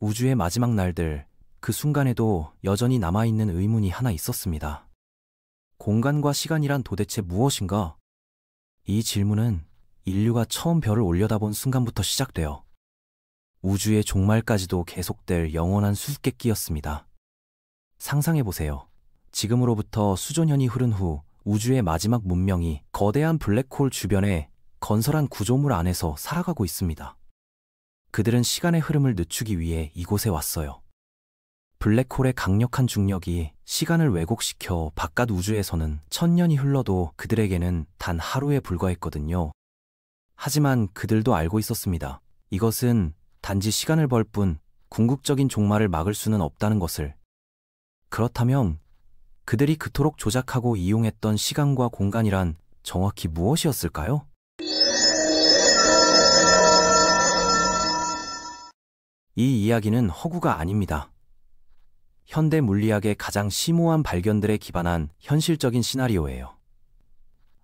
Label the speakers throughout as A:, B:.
A: 우주의 마지막 날들, 그 순간에도 여전히 남아있는 의문이 하나 있었습니다. 공간과 시간이란 도대체 무엇인가? 이 질문은 인류가 처음 별을 올려다본 순간부터 시작되어 우주의 종말까지도 계속될 영원한 수수께끼였습니다. 상상해보세요. 지금으로부터 수조년이 흐른 후 우주의 마지막 문명이 거대한 블랙홀 주변에 건설한 구조물 안에서 살아가고 있습니다. 그들은 시간의 흐름을 늦추기 위해 이곳에 왔어요. 블랙홀의 강력한 중력이 시간을 왜곡시켜 바깥 우주에서는 1000년이 흘러도 그들에게는 단 하루에 불과했거든요. 하지만 그들도 알고 있었습니다. 이것은 단지 시간을 벌 뿐 궁극적인 종말을 막을 수는 없다는 것을. 그렇다면 그들이 그토록 조작하고 이용했던 시간과 공간이란 정확히 무엇이었을까요? 이 이야기는 허구가 아닙니다. 현대 물리학의 가장 심오한 발견들에 기반한 현실적인 시나리오예요.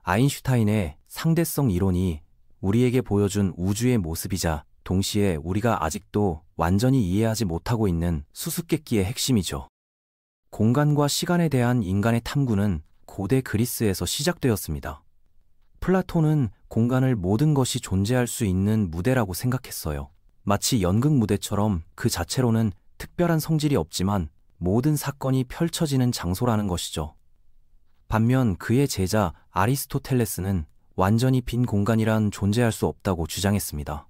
A: 아인슈타인의 상대성 이론이 우리에게 보여준 우주의 모습이자 동시에 우리가 아직도 완전히 이해하지 못하고 있는 수수께끼의 핵심이죠. 공간과 시간에 대한 인간의 탐구는 고대 그리스에서 시작되었습니다. 플라톤은 공간을 모든 것이 존재할 수 있는 무대라고 생각했어요. 마치 연극 무대처럼 그 자체로는 특별한 성질이 없지만 모든 사건이 펼쳐지는 장소라는 것이죠. 반면 그의 제자 아리스토텔레스는 완전히 빈 공간이란 존재할 수 없다고 주장했습니다.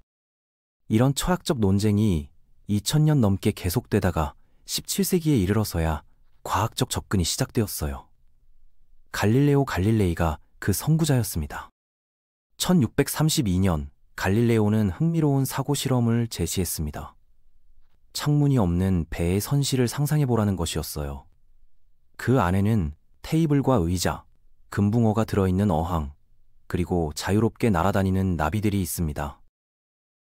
A: 이런 철학적 논쟁이 2000년 넘게 계속되다가 17세기에 이르러서야 과학적 접근이 시작되었어요. 갈릴레오 갈릴레이가 그 선구자였습니다. 1632년 갈릴레오는 흥미로운 사고 실험을 제시했습니다. 창문이 없는 배의 선실을 상상해보라는 것이었어요. 그 안에는 테이블과 의자, 금붕어가 들어있는 어항, 그리고 자유롭게 날아다니는 나비들이 있습니다.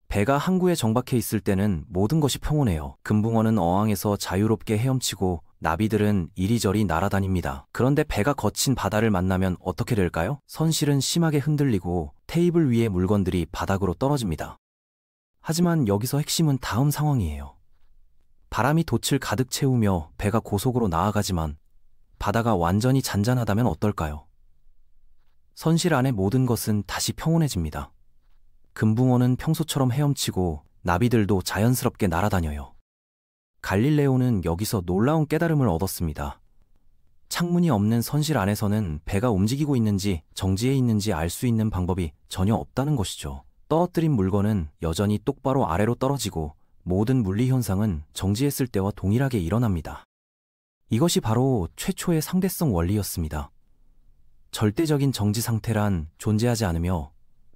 A: 배가 항구에 정박해 있을 때는 모든 것이 평온해요. 금붕어는 어항에서 자유롭게 헤엄치고 나비들은 이리저리 날아다닙니다. 그런데 배가 거친 바다를 만나면 어떻게 될까요? 선실은 심하게 흔들리고 테이블 위의 물건들이 바닥으로 떨어집니다. 하지만 여기서 핵심은 다음 상황이에요. 바람이 돛을 가득 채우며 배가 고속으로 나아가지만 바다가 완전히 잔잔하다면 어떨까요? 선실 안의 모든 것은 다시 평온해집니다. 금붕어는 평소처럼 헤엄치고 나비들도 자연스럽게 날아다녀요. 갈릴레오는 여기서 놀라운 깨달음을 얻었습니다. 창문이 없는 선실 안에서는 배가 움직이고 있는지 정지해 있는지 알 수 있는 방법이 전혀 없다는 것이죠. 떨어뜨린 물건은 여전히 똑바로 아래로 떨어지고 모든 물리 현상은 정지했을 때와 동일하게 일어납니다. 이것이 바로 최초의 상대성 원리였습니다. 절대적인 정지 상태란 존재하지 않으며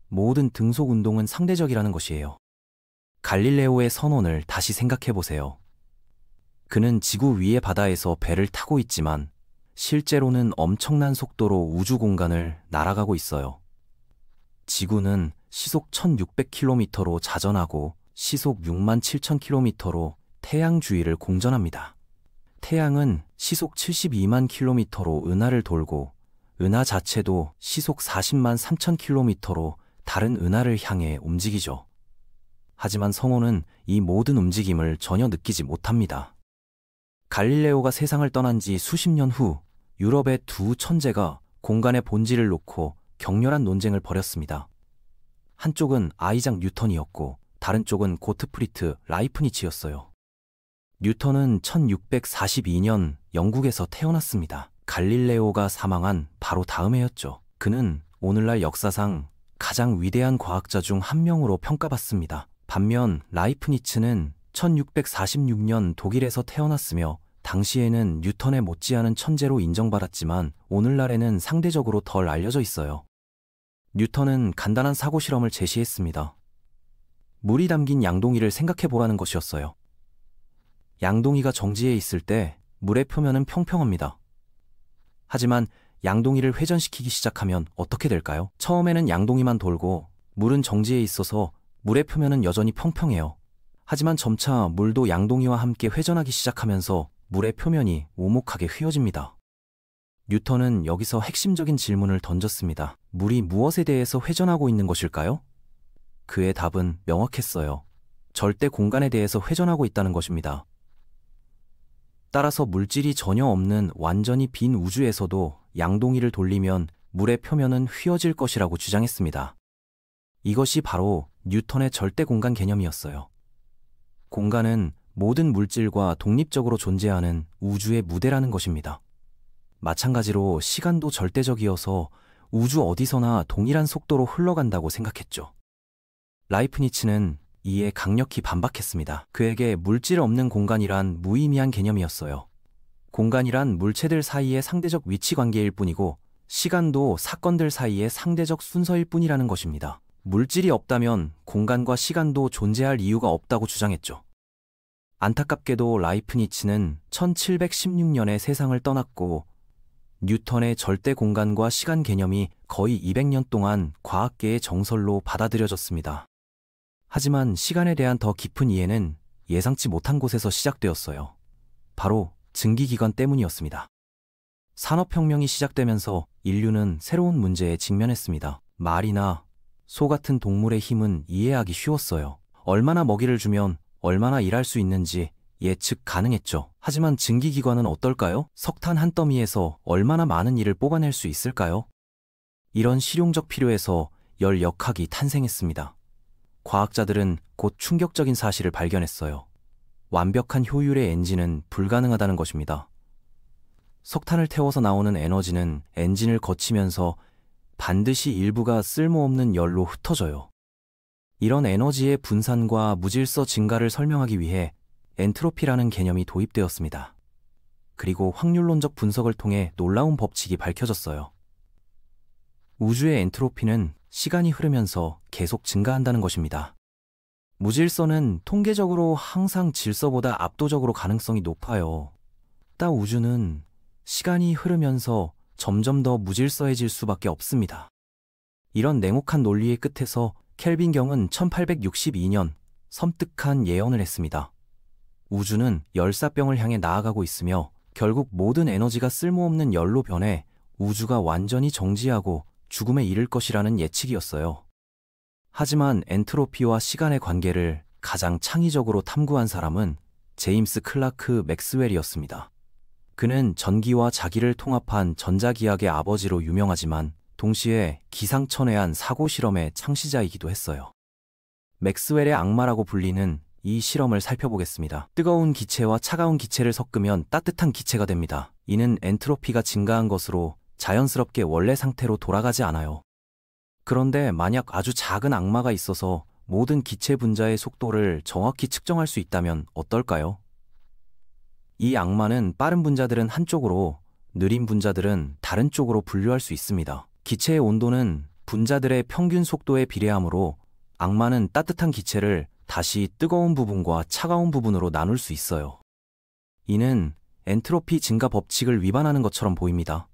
A: 모든 등속 운동은 상대적이라는 것이에요. 갈릴레오의 선언을 다시 생각해보세요. 그는 지구 위의 바다에서 배를 타고 있지만 실제로는 엄청난 속도로 우주 공간을 날아가고 있어요. 지구는 시속 1600km로 자전하고 시속 67,000km로 태양 주위를 공전합니다. 태양은 시속 72만 km로 은하를 돌고 은하 자체도 시속 40만 3,000km로 다른 은하를 향해 움직이죠. 하지만 성호는 이 모든 움직임을 전혀 느끼지 못합니다. 갈릴레오가 세상을 떠난 지 수십 년 후 유럽의 두 천재가 공간의 본질을 놓고 격렬한 논쟁을 벌였습니다. 한쪽은 아이작 뉴턴이었고 다른 쪽은 고트프리트 라이프니츠였어요. 뉴턴은 1642년 영국에서 태어났습니다. 갈릴레오가 사망한 바로 다음 해였죠. 그는 오늘날 역사상 가장 위대한 과학자 중 한 명으로 평가받습니다. 반면 라이프니츠는 1646년 독일에서 태어났으며 당시에는 뉴턴에 못지않은 천재로 인정받았지만 오늘날에는 상대적으로 덜 알려져 있어요. 뉴턴은 간단한 사고 실험을 제시했습니다. 물이 담긴 양동이를 생각해보라는 것이었어요. 양동이가 정지해 있을 때 물의 표면은 평평합니다. 하지만 양동이를 회전시키기 시작하면 어떻게 될까요? 처음에는 양동이만 돌고 물은 정지해 있어서 물의 표면은 여전히 평평해요. 하지만 점차 물도 양동이와 함께 회전하기 시작하면서 물의 표면이 오목하게 휘어집니다. 뉴턴은 여기서 핵심적인 질문을 던졌습니다. 물이 무엇에 대해서 회전하고 있는 것일까요? 그의 답은 명확했어요. 절대 공간에 대해서 회전하고 있다는 것입니다. 따라서 물질이 전혀 없는 완전히 빈 우주에서도 양동이를 돌리면 물의 표면은 휘어질 것이라고 주장했습니다. 이것이 바로 뉴턴의 절대 공간 개념이었어요. 공간은 모든 물질과 독립적으로 존재하는 우주의 무대라는 것입니다. 마찬가지로 시간도 절대적이어서 우주 어디서나 동일한 속도로 흘러간다고 생각했죠. 라이프니츠는 이에 강력히 반박했습니다. 그에게 물질 없는 공간이란 무의미한 개념이었어요. 공간이란 물체들 사이의 상대적 위치 관계일 뿐이고 시간도 사건들 사이의 상대적 순서일 뿐이라는 것입니다. 물질이 없다면 공간과 시간도 존재할 이유가 없다고 주장했죠. 안타깝게도 라이프니츠는 1716년에 세상을 떠났고 뉴턴의 절대 공간과 시간 개념이 거의 200년 동안 과학계의 정설로 받아들여졌습니다. 하지만 시간에 대한 더 깊은 이해는 예상치 못한 곳에서 시작되었어요. 바로 증기기관 때문이었습니다. 산업혁명이 시작되면서 인류는 새로운 문제에 직면했습니다. 말이나 소 같은 동물의 힘은 이해하기 쉬웠어요. 얼마나 먹이를 주면 얼마나 일할 수 있는지 예측 가능했죠. 하지만 증기기관은 어떨까요? 석탄 한 더미에서 얼마나 많은 일을 뽑아낼 수 있을까요? 이런 실용적 필요에서 열역학이 탄생했습니다. 과학자들은 곧 충격적인 사실을 발견했어요. 완벽한 효율의 엔진은 불가능하다는 것입니다. 석탄을 태워서 나오는 에너지는 엔진을 거치면서 반드시 일부가 쓸모없는 열로 흩어져요. 이런 에너지의 분산과 무질서 증가를 설명하기 위해 엔트로피라는 개념이 도입되었습니다. 그리고 확률론적 분석을 통해 놀라운 법칙이 밝혀졌어요. 우주의 엔트로피는 시간이 흐르면서 계속 증가한다는 것입니다. 무질서는 통계적으로 항상 질서보다 압도적으로 가능성이 높아요. 따 우주는 시간이 흐르면서 점점 더 무질서해질 수밖에 없습니다. 이런 냉혹한 논리의 끝에서 켈빈 경은 1862년 섬뜩한 예언을 했습니다. 우주는 열사병을 향해 나아가고 있으며 결국 모든 에너지가 쓸모없는 열로 변해 우주가 완전히 정지하고 죽음에 이를 것이라는 예측이었어요. 하지만 엔트로피와 시간의 관계를 가장 창의적으로 탐구한 사람은 제임스 클라크 맥스웰이었습니다. 그는 전기와 자기를 통합한 전자기학의 아버지로 유명하지만 동시에 기상천외한 사고 실험의 창시자이기도 했어요. 맥스웰의 악마라고 불리는 이 실험을 살펴보겠습니다. 뜨거운 기체와 차가운 기체를 섞으면 따뜻한 기체가 됩니다. 이는 엔트로피가 증가한 것으로 자연스럽게 원래 상태로 돌아가지 않아요. 그런데 만약 아주 작은 악마가 있어서 모든 기체 분자의 속도를 정확히 측정할 수 있다면 어떨까요? 이 악마는 빠른 분자들은 한쪽으로, 느린 분자들은 다른 쪽으로 분류할 수 있습니다. 기체의 온도는 분자들의 평균 속도에 비례하므로 악마는 따뜻한 기체를 다시 뜨거운 부분과 차가운 부분으로 나눌 수 있어요. 이는 엔트로피 증가 법칙을 위반하는 것처럼 보입니다.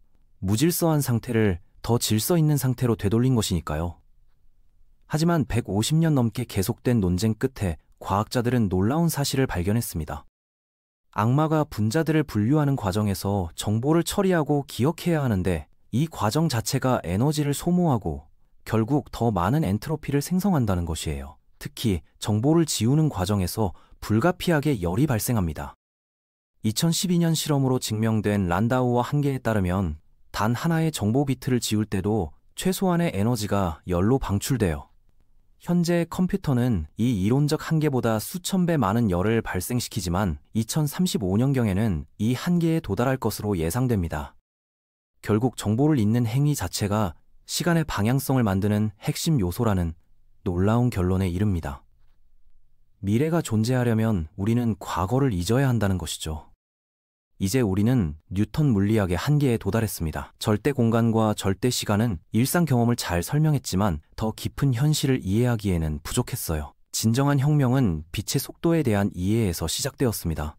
A: 무질서한 상태를 더 질서 있는 상태로 되돌린 것이니까요. 하지만 150년 넘게 계속된 논쟁 끝에 과학자들은 놀라운 사실을 발견했습니다. 악마가 분자들을 분류하는 과정에서 정보를 처리하고 기억해야 하는데 이 과정 자체가 에너지를 소모하고 결국 더 많은 엔트로피를 생성한다는 것이에요. 특히 정보를 지우는 과정에서 불가피하게 열이 발생합니다. 2012년 실험으로 증명된 란다우어 한계에 따르면 단 하나의 정보 비트를 지울 때도 최소한의 에너지가 열로 방출돼요. 현재 컴퓨터는 이 이론적 한계보다 수천 배 많은 열을 발생시키지만 2035년경에는 이 한계에 도달할 것으로 예상됩니다. 결국 정보를 잊는 행위 자체가 시간의 방향성을 만드는 핵심 요소라는 놀라운 결론에 이릅니다. 미래가 존재하려면 우리는 과거를 잊어야 한다는 것이죠. 이제 우리는 뉴턴 물리학의 한계에 도달했습니다. 절대 공간과 절대 시간은 일상 경험을 잘 설명했지만 더 깊은 현실을 이해하기에는 부족했어요. 진정한 혁명은 빛의 속도에 대한 이해에서 시작되었습니다.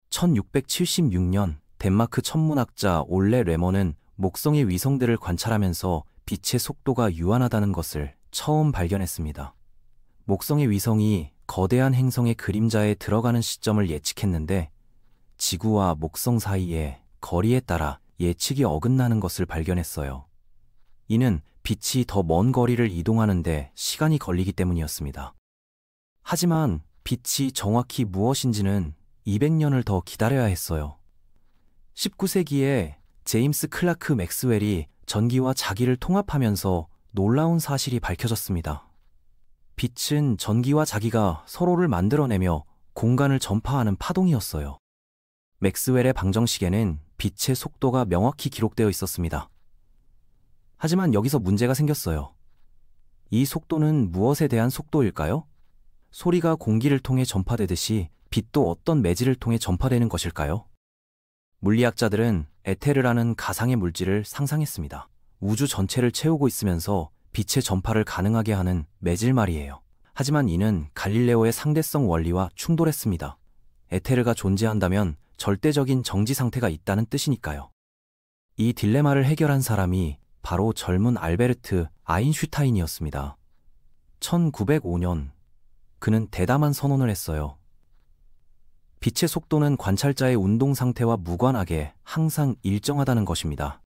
A: 1676년 덴마크 천문학자 올레 레먼은 목성의 위성들을 관찰하면서 빛의 속도가 유한하다는 것을 처음 발견했습니다. 목성의 위성이 거대한 행성의 그림자에 들어가는 시점을 예측했는데 지구와 목성 사이의 거리에 따라 예측이 어긋나는 것을 발견했어요. 이는 빛이 더 먼 거리를 이동하는데 시간이 걸리기 때문이었습니다. 하지만 빛이 정확히 무엇인지는 200년을 더 기다려야 했어요. 19세기에 제임스 클라크 맥스웰이 전기와 자기를 통합하면서 놀라운 사실이 밝혀졌습니다. 빛은 전기와 자기가 서로를 만들어내며 공간을 전파하는 파동이었어요. 맥스웰의 방정식에는 빛의 속도가 명확히 기록되어 있었습니다. 하지만 여기서 문제가 생겼어요. 이 속도는 무엇에 대한 속도일까요? 소리가 공기를 통해 전파되듯이 빛도 어떤 매질을 통해 전파되는 것일까요? 물리학자들은 에테르라는 가상의 물질을 상상했습니다. 우주 전체를 채우고 있으면서 빛의 전파를 가능하게 하는 매질 말이에요. 하지만 이는 갈릴레오의 상대성 원리와 충돌했습니다. 에테르가 존재한다면 절대적인 정지 상태가 있다는 뜻이니까요. 이 딜레마를 해결한 사람이 바로 젊은 알베르트 아인슈타인이었습니다. 1905년 그는 대담한 선언을 했어요. 빛의 속도는 관찰자의 운동 상태와 무관하게 항상 일정하다는 것입니다.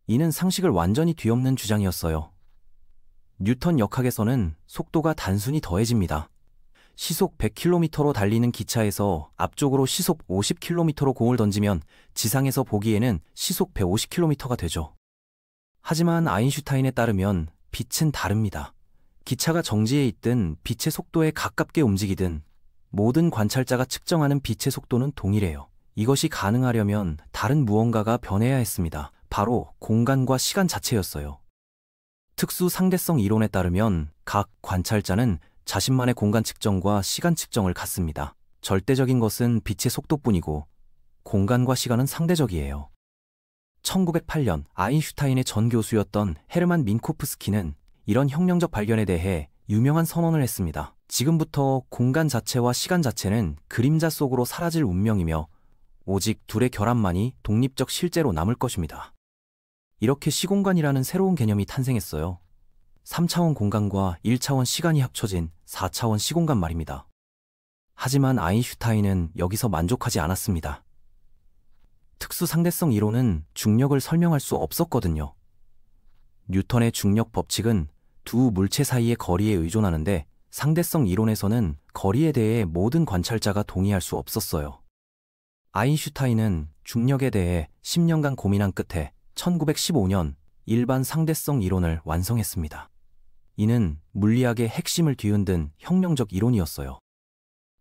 A: 이는 상식을 완전히 뒤엎는 주장이었어요. 뉴턴 역학에서는 속도가 단순히 더해집니다. 시속 100km로 달리는 기차에서 앞쪽으로 시속 50km로 공을 던지면 지상에서 보기에는 시속 150km가 되죠. 하지만 아인슈타인에 따르면 빛은 다릅니다. 기차가 정지해 있든 빛의 속도에 가깝게 움직이든 모든 관찰자가 측정하는 빛의 속도는 동일해요. 이것이 가능하려면 다른 무언가가 변해야 했습니다. 바로 공간과 시간 자체였어요. 특수 상대성 이론에 따르면 각 관찰자는 자신만의 공간 측정과 시간 측정을 갖습니다. 절대적인 것은 빛의 속도뿐이고 공간과 시간은 상대적이에요. 1908년 아인슈타인의 전 교수였던 헤르만 민코프스키는 이런 혁명적 발견에 대해 유명한 선언을 했습니다. 지금부터 공간 자체와 시간 자체는 그림자 속으로 사라질 운명이며 오직 둘의 결합만이 독립적 실제로 남을 것입니다. 이렇게 시공간이라는 새로운 개념이 탄생했어요. 3차원 공간과 1차원 시간이 합쳐진 4차원 시공간 말입니다. 하지만 아인슈타인은 여기서 만족하지 않았습니다. 특수 상대성 이론은 중력을 설명할 수 없었거든요. 뉴턴의 중력 법칙은 두 물체 사이의 거리에 의존하는데 상대성 이론에서는 거리에 대해 모든 관찰자가 동의할 수 없었어요. 아인슈타인은 중력에 대해 10년간 고민한 끝에 1915년 일반 상대성 이론을 완성했습니다. 이는 물리학의 핵심을 뒤흔든 혁명적 이론이었어요.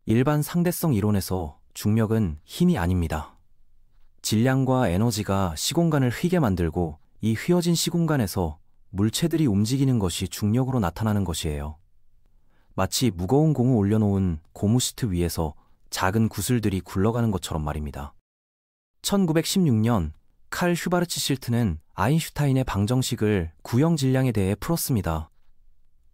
A: 일반 상대성 이론에서 중력은 힘이 아닙니다. 질량과 에너지가 시공간을 휘게 만들고 이 휘어진 시공간에서 물체들이 움직이는 것이 중력으로 나타나는 것이에요. 마치 무거운 공을 올려놓은 고무 시트 위에서 작은 구슬들이 굴러가는 것처럼 말입니다. 1916년 칼 슈바르츠 실트는 아인슈타인의 방정식을 구형 질량에 대해 풀었습니다.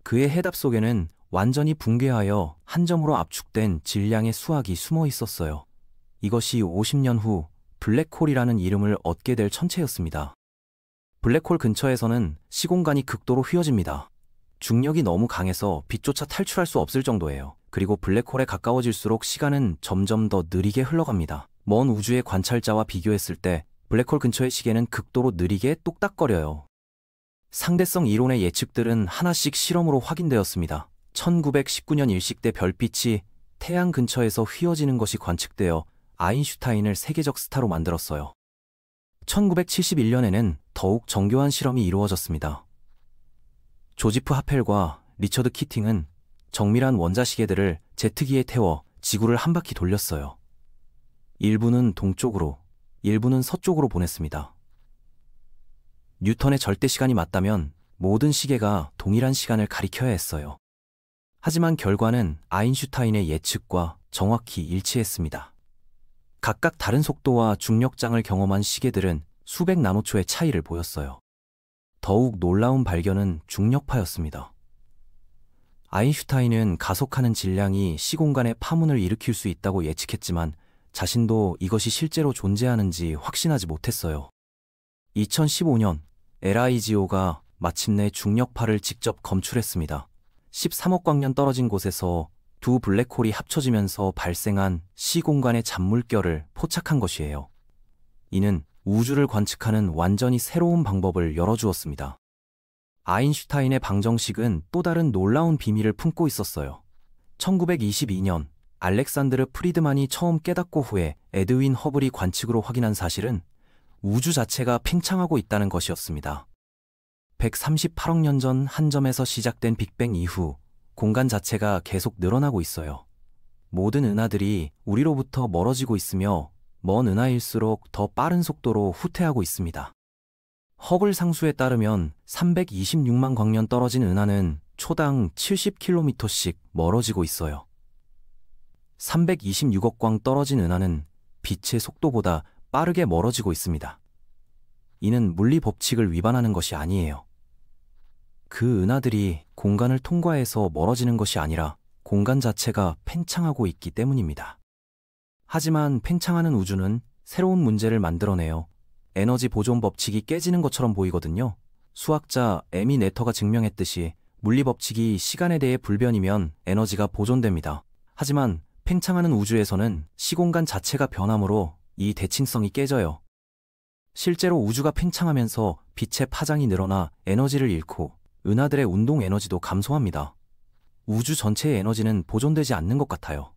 A: 그의 해답 속에는 완전히 붕괴하여 한 점으로 압축된 질량의 수학이 숨어 있었어요. 이것이 50년 후 블랙홀이라는 이름을 얻게 될 천체였습니다. 블랙홀 근처에서는 시공간이 극도로 휘어집니다. 중력이 너무 강해서 빛조차 탈출할 수 없을 정도예요. 그리고 블랙홀에 가까워질수록 시간은 점점 더 느리게 흘러갑니다. 먼 우주의 관찰자와 비교했을 때 블랙홀 근처의 시계는 극도로 느리게 똑딱거려요. 상대성 이론의 예측들은 하나씩 실험으로 확인되었습니다. 1919년 일식대 별빛이 태양 근처에서 휘어지는 것이 관측되어 아인슈타인을 세계적 스타로 만들었어요. 1971년에는 더욱 정교한 실험이 이루어졌습니다. 조지프 하펠과 리처드 키팅은 정밀한 원자시계들을 제트기에 태워 지구를 한 바퀴 돌렸어요. 일부는 동쪽으로, 일부는 서쪽으로 보냈습니다. 뉴턴의 절대 시간이 맞다면 모든 시계가 동일한 시간을 가리켜야 했어요. 하지만 결과는 아인슈타인의 예측과 정확히 일치했습니다. 각각 다른 속도와 중력장을 경험한 시계들은 수백 나노초의 차이를 보였어요. 더욱 놀라운 발견은 중력파였습니다. 아인슈타인은 가속하는 질량이 시공간의 파문을 일으킬 수 있다고 예측했지만 자신도 이것이 실제로 존재하는지 확신하지 못했어요. 2015년 LIGO가 마침내 중력파를 직접 검출했습니다. 13억 광년 떨어진 곳에서 두 블랙홀이 합쳐지면서 발생한 시공간의 잔물결을 포착한 것이에요. 이는 우주를 관측하는 완전히 새로운 방법을 열어주었습니다. 아인슈타인의 방정식은 또 다른 놀라운 비밀을 품고 있었어요. 1922년 알렉산드르 프리드만이 처음 깨닫고 후에 에드윈 허블이 관측으로 확인한 사실은 우주 자체가 팽창하고 있다는 것이었습니다. 138억 년 전 한 점에서 시작된 빅뱅 이후 공간 자체가 계속 늘어나고 있어요. 모든 은하들이 우리로부터 멀어지고 있으며 먼 은하일수록 더 빠른 속도로 후퇴하고 있습니다. 허블 상수에 따르면 326만 광년 떨어진 은하는 초당 70km씩 멀어지고 있어요. 326억 광 떨어진 은하는 빛의 속도보다 빠르게 멀어지고 있습니다. 이는 물리 법칙을 위반하는 것이 아니에요. 그 은하들이 공간을 통과해서 멀어지는 것이 아니라 공간 자체가 팽창하고 있기 때문입니다. 하지만 팽창하는 우주는 새로운 문제를 만들어내요. 에너지 보존 법칙이 깨지는 것처럼 보이거든요. 수학자 에미 네터가 증명했듯이 물리 법칙이 시간에 대해 불변이면 에너지가 보존됩니다. 하지만 팽창하는 우주에서는 시공간 자체가 변하므로 이 대칭성이 깨져요. 실제로 우주가 팽창하면서 빛의 파장이 늘어나 에너지를 잃고 은하들의 운동 에너지도 감소합니다. 우주 전체의 에너지는 보존되지 않는 것 같아요.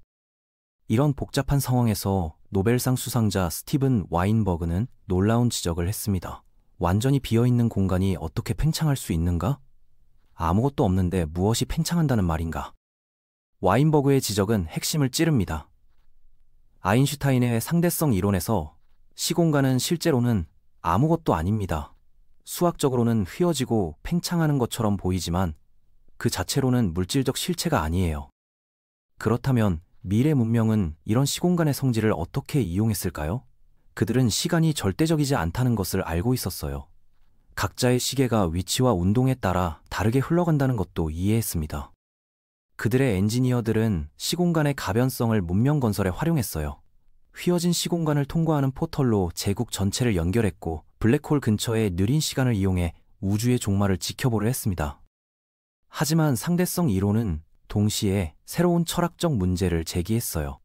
A: 이런 복잡한 상황에서 노벨상 수상자 스티븐 와인버그는 놀라운 지적을 했습니다. 완전히 비어있는 공간이 어떻게 팽창할 수 있는가? 아무것도 없는데 무엇이 팽창한다는 말인가? 와인버그의 지적은 핵심을 찌릅니다. 아인슈타인의 상대성 이론에서 시공간은 실제로는 아무것도 아닙니다. 수학적으로는 휘어지고 팽창하는 것처럼 보이지만 그 자체로는 물질적 실체가 아니에요. 그렇다면 미래 문명은 이런 시공간의 성질을 어떻게 이용했을까요? 그들은 시간이 절대적이지 않다는 것을 알고 있었어요. 각자의 시계가 위치와 운동에 따라 다르게 흘러간다는 것도 이해했습니다. 그들의 엔지니어들은 시공간의 가변성을 문명 건설에 활용했어요. 휘어진 시공간을 통과하는 포털로 제국 전체를 연결했고 블랙홀 근처의 느린 시간을 이용해 우주의 종말을 지켜보려 했습니다. 하지만 상대성 이론은 동시에 새로운 철학적 문제를 제기했어요.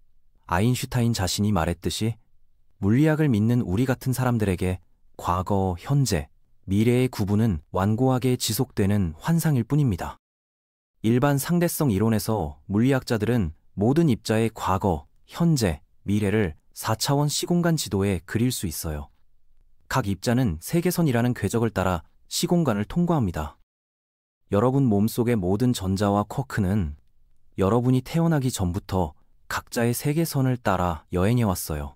A: 아인슈타인 자신이 말했듯이 물리학을 믿는 우리 같은 사람들에게 과거, 현재, 미래의 구분은 완고하게 지속되는 환상일 뿐입니다. 일반 상대성 이론에서 물리학자들은 모든 입자의 과거, 현재, 미래를 4차원 시공간 지도에 그릴 수 있어요. 각 입자는 세계선이라는 궤적을 따라 시공간을 통과합니다. 여러분 몸속의 모든 전자와 쿼크는 여러분이 태어나기 전부터 각자의 세계선을 따라 여행해왔어요.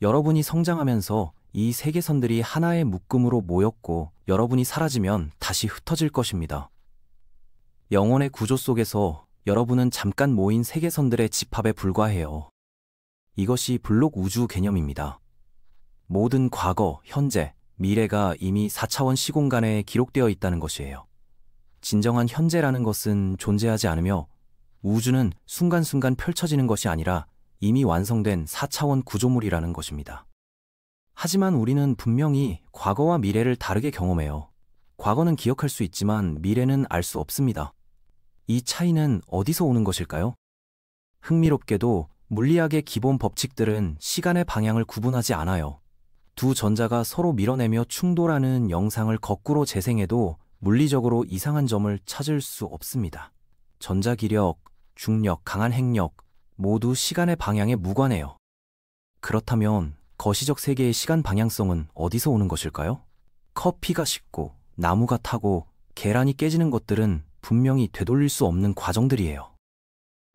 A: 여러분이 성장하면서 이 세계선들이 하나의 묶음으로 모였고 여러분이 사라지면 다시 흩어질 것입니다. 영혼의 구조 속에서 여러분은 잠깐 모인 세계선들의 집합에 불과해요. 이것이 블록 우주 개념입니다. 모든 과거, 현재, 미래가 이미 4차원 시공간에 기록되어 있다는 것이에요. 진정한 현재라는 것은 존재하지 않으며 우주는 순간순간 펼쳐지는 것이 아니라 이미 완성된 4차원 구조물이라는 것입니다. 하지만 우리는 분명히 과거와 미래를 다르게 경험해요. 과거는 기억할 수 있지만 미래는 알 수 없습니다. 이 차이는 어디서 오는 것일까요? 흥미롭게도 물리학의 기본 법칙들은 시간의 방향을 구분하지 않아요. 두 전자가 서로 밀어내며 충돌하는 영상을 거꾸로 재생해도 물리적으로 이상한 점을 찾을 수 없습니다. 전자기력, 중력, 강한 핵력 모두 시간의 방향에 무관해요. 그렇다면 거시적 세계의 시간 방향성은 어디서 오는 것일까요? 커피가 식고 나무가 타고 계란이 깨지는 것들은 분명히 되돌릴 수 없는 과정들이에요.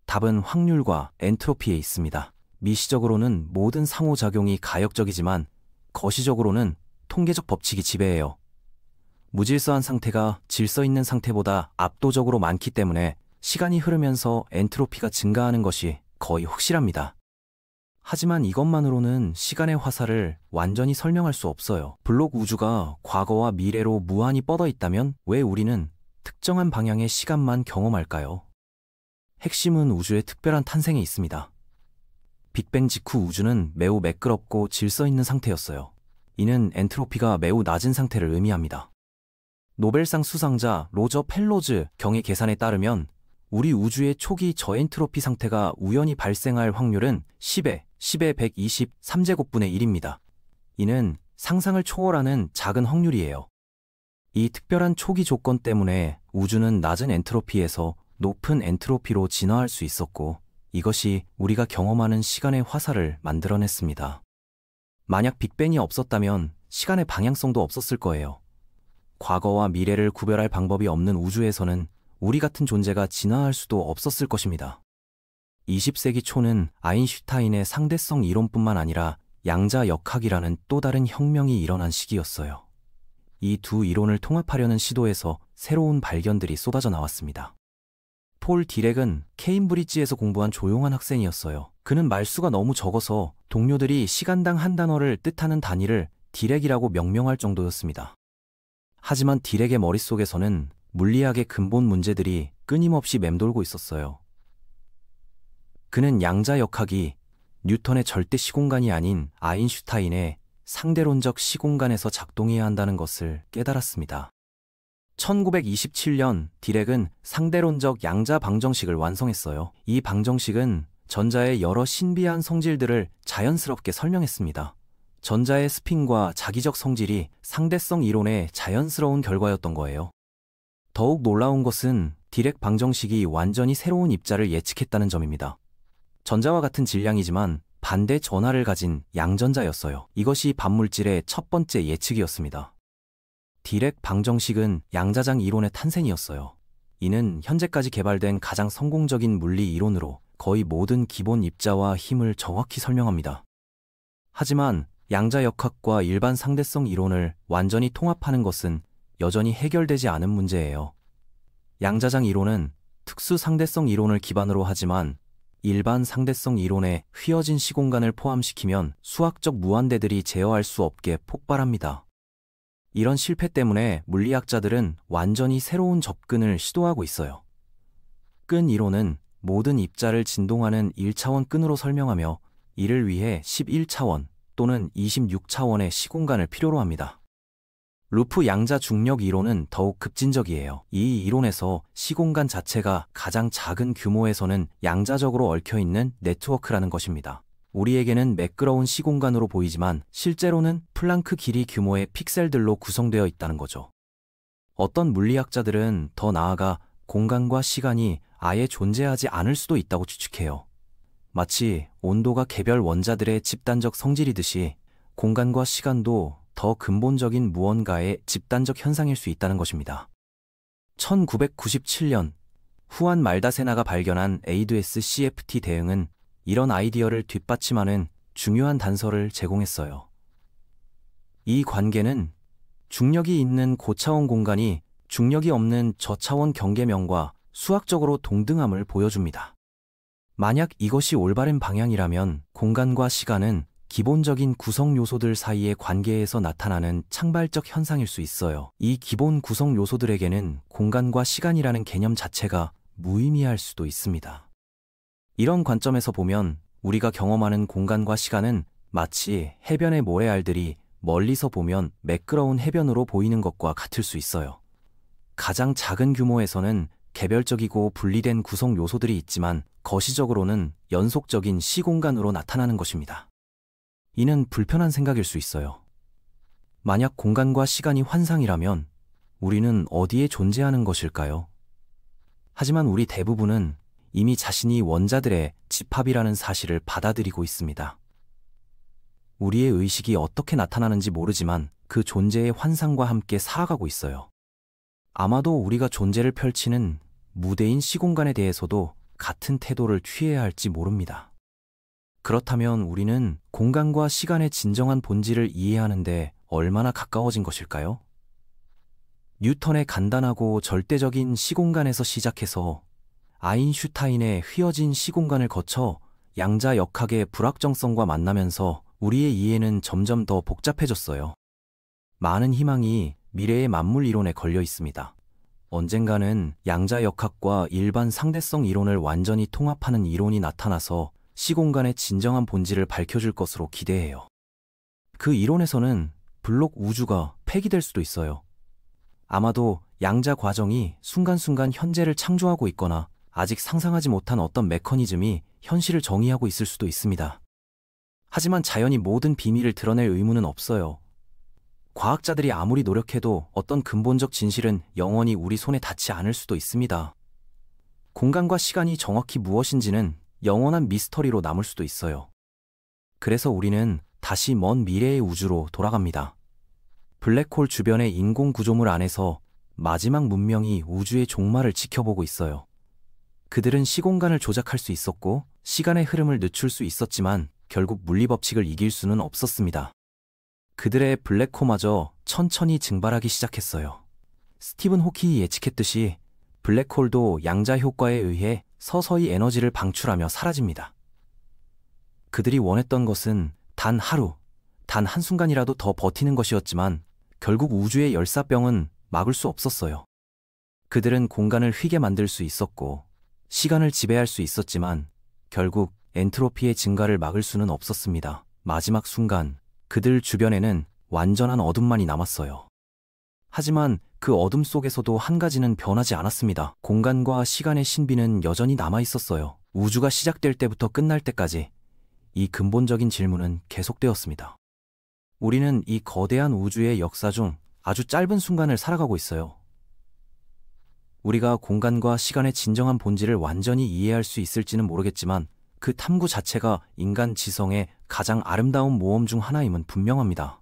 A: 답은 확률과 엔트로피에 있습니다. 미시적으로는 모든 상호작용이 가역적이지만 거시적으로는 통계적 법칙이 지배해요. 무질서한 상태가 질서 있는 상태보다 압도적으로 많기 때문에 시간이 흐르면서 엔트로피가 증가하는 것이 거의 확실합니다. 하지만 이것만으로는 시간의 화살을 완전히 설명할 수 없어요. 블록 우주가 과거와 미래로 무한히 뻗어 있다면 왜 우리는 특정한 방향의 시간만 경험할까요? 핵심은 우주의 특별한 탄생에 있습니다. 빅뱅 직후 우주는 매우 매끄럽고 질서 있는 상태였어요. 이는 엔트로피가 매우 낮은 상태를 의미합니다. 노벨상 수상자 로저 펠로즈 경의 계산에 따르면 우리 우주의 초기 저엔트로피 상태가 우연히 발생할 확률은 10의 123제곱분의 1입니다. 이는 상상을 초월하는 작은 확률이에요. 이 특별한 초기 조건 때문에 우주는 낮은 엔트로피에서 높은 엔트로피로 진화할 수 있었고, 이것이 우리가 경험하는 시간의 화살을 만들어냈습니다. 만약 빅뱅이 없었다면 시간의 방향성도 없었을 거예요. 과거와 미래를 구별할 방법이 없는 우주에서는 우리 같은 존재가 진화할 수도 없었을 것입니다. 20세기 초는 아인슈타인의 상대성 이론뿐만 아니라 양자역학이라는 또 다른 혁명이 일어난 시기였어요. 이 두 이론을 통합하려는 시도에서 새로운 발견들이 쏟아져 나왔습니다. 폴 디렉은 케임브리지에서 공부한 조용한 학생이었어요. 그는 말수가 너무 적어서 동료들이 시간당 한 단어를 뜻하는 단위를 디렉이라고 명명할 정도였습니다. 하지만 디렉의 머릿속에서는 물리학의 근본 문제들이 끊임없이 맴돌고 있었어요. 그는 양자역학이 뉴턴의 절대 시공간이 아닌 아인슈타인의 상대론적 시공간에서 작동해야 한다는 것을 깨달았습니다. 1927년 디렉은 상대론적 양자 방정식을 완성했어요. 이 방정식은 전자의 여러 신비한 성질들을 자연스럽게 설명했습니다. 전자의 스핀과 자기적 성질이 상대성 이론의 자연스러운 결과였던 거예요. 더욱 놀라운 것은 디렉 방정식이 완전히 새로운 입자를 예측했다는 점입니다. 전자와 같은 질량이지만 반대 전하를 가진 양전자였어요. 이것이 반물질의 첫 번째 예측이었습니다. 디렉 방정식은 양자장 이론의 탄생이었어요. 이는 현재까지 개발된 가장 성공적인 물리 이론으로 거의 모든 기본 입자와 힘을 정확히 설명합니다. 하지만 양자역학과 일반 상대성 이론을 완전히 통합하는 것은 여전히 해결되지 않은 문제예요. 양자장 이론은 특수 상대성 이론을 기반으로 하지만 일반 상대성 이론에 휘어진 시공간을 포함시키면 수학적 무한대들이 제어할 수 없게 폭발합니다. 이런 실패 때문에 물리학자들은 완전히 새로운 접근을 시도하고 있어요. 끈 이론은 모든 입자를 진동하는 1차원 끈으로 설명하며 이를 위해 11차원 또는 26차원의 시공간을 필요로 합니다. 루프 양자 중력 이론은 더욱 급진적이에요. 이 이론에서 시공간 자체가 가장 작은 규모에서는 양자적으로 얽혀있는 네트워크라는 것입니다. 우리에게는 매끄러운 시공간으로 보이지만 실제로는 플랑크 길이 규모의 픽셀들로 구성되어 있다는 거죠. 어떤 물리학자들은 더 나아가 공간과 시간이 아예 존재하지 않을 수도 있다고 추측해요. 마치 온도가 개별 원자들의 집단적 성질이듯이 공간과 시간도 더 근본적인 무언가의 집단적 현상일 수 있다는 것입니다. 1997년 후안 말다세나가 발견한 ADS-CFT 대응은 이런 아이디어를 뒷받침하는 중요한 단서를 제공했어요. 이 관계는 중력이 있는 고차원 공간이 중력이 없는 저차원 경계면과 수학적으로 동등함을 보여줍니다. 만약 이것이 올바른 방향이라면 공간과 시간은 기본적인 구성 요소들 사이의 관계에서 나타나는 창발적 현상일 수 있어요. 이 기본 구성 요소들에게는 공간과 시간이라는 개념 자체가 무의미할 수도 있습니다. 이런 관점에서 보면 우리가 경험하는 공간과 시간은 마치 해변의 모래알들이 멀리서 보면 매끄러운 해변으로 보이는 것과 같을 수 있어요. 가장 작은 규모에서는 개별적이고 분리된 구성 요소들이 있지만 거시적으로는 연속적인 시공간으로 나타나는 것입니다. 이는 불편한 생각일 수 있어요. 만약 공간과 시간이 환상이라면 우리는 어디에 존재하는 것일까요? 하지만 우리 대부분은 이미 자신이 원자들의 집합이라는 사실을 받아들이고 있습니다. 우리의 의식이 어떻게 나타나는지 모르지만 그 존재의 환상과 함께 살아가고 있어요. 아마도 우리가 존재를 펼치는 무대인 시공간에 대해서도 같은 태도를 취해야 할지 모릅니다. 그렇다면 우리는 공간과 시간의 진정한 본질을 이해하는데 얼마나 가까워진 것일까요? 뉴턴의 간단하고 절대적인 시공간에서 시작해서 아인슈타인의 휘어진 시공간을 거쳐 양자역학의 불확정성과 만나면서 우리의 이해는 점점 더 복잡해졌어요. 많은 희망이 미래의 만물 이론에 걸려 있습니다. 언젠가는 양자역학과 일반 상대성 이론을 완전히 통합하는 이론이 나타나서 시공간의 진정한 본질을 밝혀줄 것으로 기대해요. 그 이론에서는 블록 우주가 폐기될 수도 있어요. 아마도 양자 과정이 순간순간 현재를 창조하고 있거나 아직 상상하지 못한 어떤 메커니즘이 현실을 정의하고 있을 수도 있습니다. 하지만 자연이 모든 비밀을 드러낼 의무는 없어요. 과학자들이 아무리 노력해도 어떤 근본적 진실은 영원히 우리 손에 닿지 않을 수도 있습니다. 공간과 시간이 정확히 무엇인지는 영원한 미스터리로 남을 수도 있어요. 그래서 우리는 다시 먼 미래의 우주로 돌아갑니다. 블랙홀 주변의 인공 구조물 안에서 마지막 문명이 우주의 종말을 지켜보고 있어요. 그들은 시공간을 조작할 수 있었고 시간의 흐름을 늦출 수 있었지만 결국 물리법칙을 이길 수는 없었습니다. 그들의 블랙홀마저 천천히 증발하기 시작했어요. 스티븐 호킹이 예측했듯이 블랙홀도 양자 효과에 의해 서서히 에너지를 방출하며 사라집니다. 그들이 원했던 것은 단 하루, 단 한순간이라도 더 버티는 것이었지만 결국 우주의 열사병은 막을 수 없었어요. 그들은 공간을 휘게 만들 수 있었고 시간을 지배할 수 있었지만 결국 엔트로피의 증가를 막을 수는 없었습니다. 마지막 순간 그들 주변에는 완전한 어둠만이 남았어요. 하지만 그 어둠 속에서도 한 가지는 변하지 않았습니다. 공간과 시간의 신비는 여전히 남아있었어요. 우주가 시작될 때부터 끝날 때까지 이 근본적인 질문은 계속되었습니다. 우리는 이 거대한 우주의 역사 중 아주 짧은 순간을 살아가고 있어요. 우리가 공간과 시간의 진정한 본질을 완전히 이해할 수 있을지는 모르겠지만 그 탐구 자체가 인간 지성의 가장 아름다운 모험 중 하나임은 분명합니다.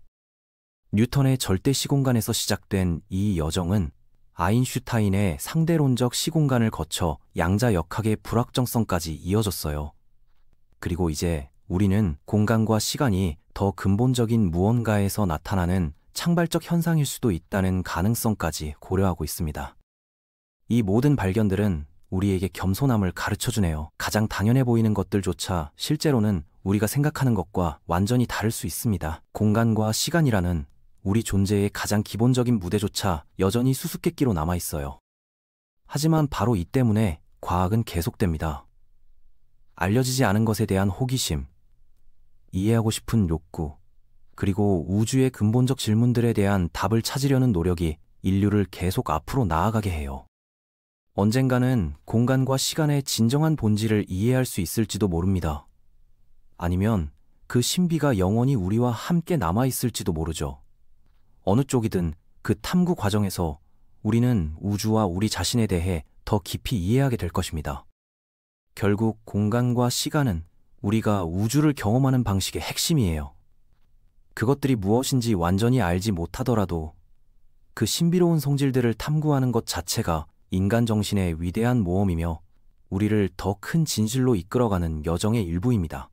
A: 뉴턴의 절대 시공간에서 시작된 이 여정은 아인슈타인의 상대론적 시공간을 거쳐 양자역학의 불확정성까지 이어졌어요. 그리고 이제 우리는 공간과 시간이 더 근본적인 무언가에서 나타나는 창발적 현상일 수도 있다는 가능성까지 고려하고 있습니다. 이 모든 발견들은 우리에게 겸손함을 가르쳐주네요. 가장 당연해 보이는 것들조차 실제로는 우리가 생각하는 것과 완전히 다를 수 있습니다. 공간과 시간이라는 우리 존재의 가장 기본적인 무대조차 여전히 수수께끼로 남아있어요. 하지만 바로 이 때문에 과학은 계속됩니다. 알려지지 않은 것에 대한 호기심, 이해하고 싶은 욕구, 그리고 우주의 근본적 질문들에 대한 답을 찾으려는 노력이 인류를 계속 앞으로 나아가게 해요. 언젠가는 공간과 시간의 진정한 본질을 이해할 수 있을지도 모릅니다. 아니면 그 신비가 영원히 우리와 함께 남아있을지도 모르죠. 어느 쪽이든 그 탐구 과정에서 우리는 우주와 우리 자신에 대해 더 깊이 이해하게 될 것입니다. 결국 공간과 시간은 우리가 우주를 경험하는 방식의 핵심이에요. 그것들이 무엇인지 완전히 알지 못하더라도 그 신비로운 성질들을 탐구하는 것 자체가 인간 정신의 위대한 모험이며 우리를 더 큰 진실로 이끌어가는 여정의 일부입니다.